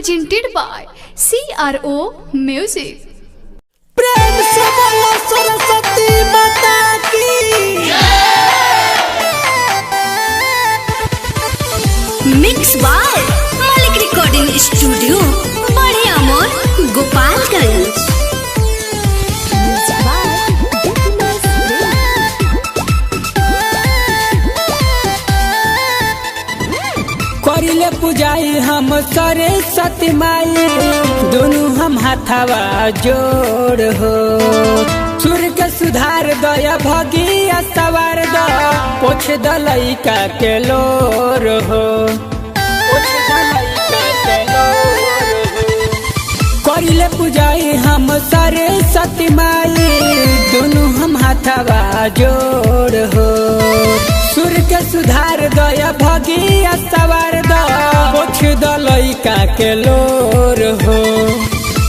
presented by CRO Music। प्रेम से बोलो सरस्वती माता की। मिक्स बाय मालिक रिकॉर्डिंग स्टूडियो बढ़िया मोर गोपालगंज। करिले पुजाई हम सरस्वती माई, दोनों हम हाथवा जोड़ हो। सूर्य के सुधार दया भगिया सवार द, पोछ द लइका के लोर हो। पोछ द लइका के लोर हो। करिले पुजाई हम सरस्वती माई, दोनों हम हाथवा जोड़ हो। सूर्य के सुधार दया भगिया सवार द, पोछ द लइका के लोर हो।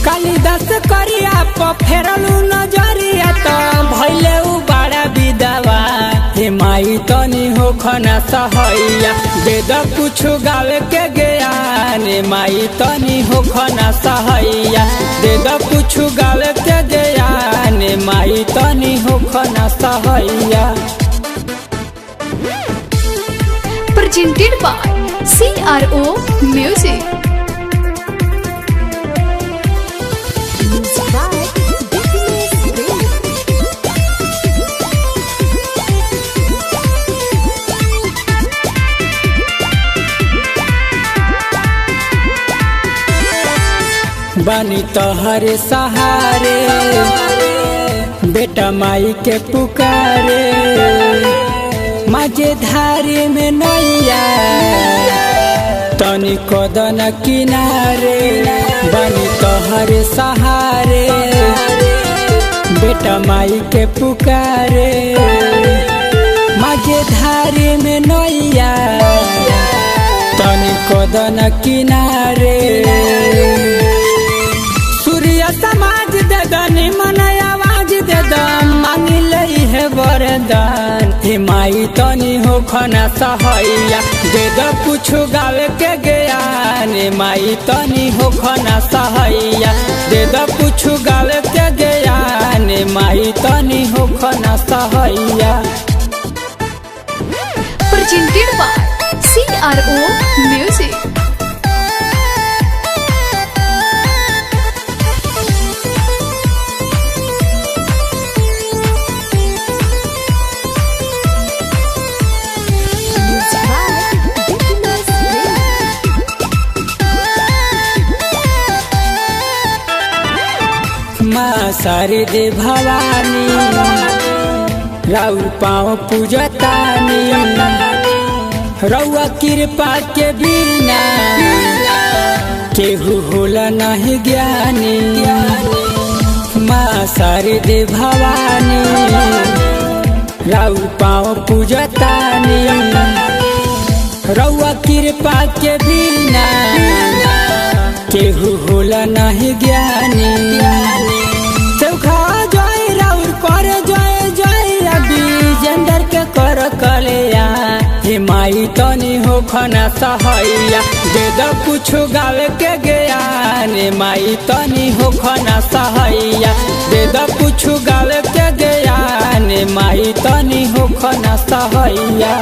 कालिदास करिया प फेरलू नजरिया त भइले उ बड़ा विधवा। हे माई तनी हो खना सहैया, दे द कुछ गावे के ज्ञान। हे माई तनी हो खना सहैया, दे द कुछ गावे के ज्ञान। हे माई तनी हो खना सहैया। Presented by CRO Music। बानी तोहरे सहारे, बेटा माई के पुकारे। माझे धारे में नैया, तनी कदन किनारे। बानी तोहरे सहारे, बेटा माई के पुकारे। माझे धारे में नैया, तनी कदन किनारे। सूर्य समाज दे दनी मन आवाज दे द, मांगी लई है वरदान। हे माई तनी हो खना सहैया, दे द कुछ गावे के ज्ञान। हे माई तनी हो खना सहैया, दे द कुछ गावे के ज्ञान। हे माई तनी हो खना सहैया। Presented by CRO Music। माँ सारी दे भवानी, राउर पाँव पूजतानी। रउआ कृपा के बिना केहू होला नहीं ज्ञानी। माँ सारी दे भवानी, राउर पाँव पूजतानी। रउआ कृपा के बिना केहू होला नहीं ज्ञानी। चौखा जय राउर कर जय जय, अभी जेंदर के कर कलिया। हे माई तनी हो खना सहैया, दे द कुछ गावे के ज्ञान। हे माई तनी हो खना सहैया, दे द कुछ गावे के ज्ञान। हे माई तनी हो खना सहैया।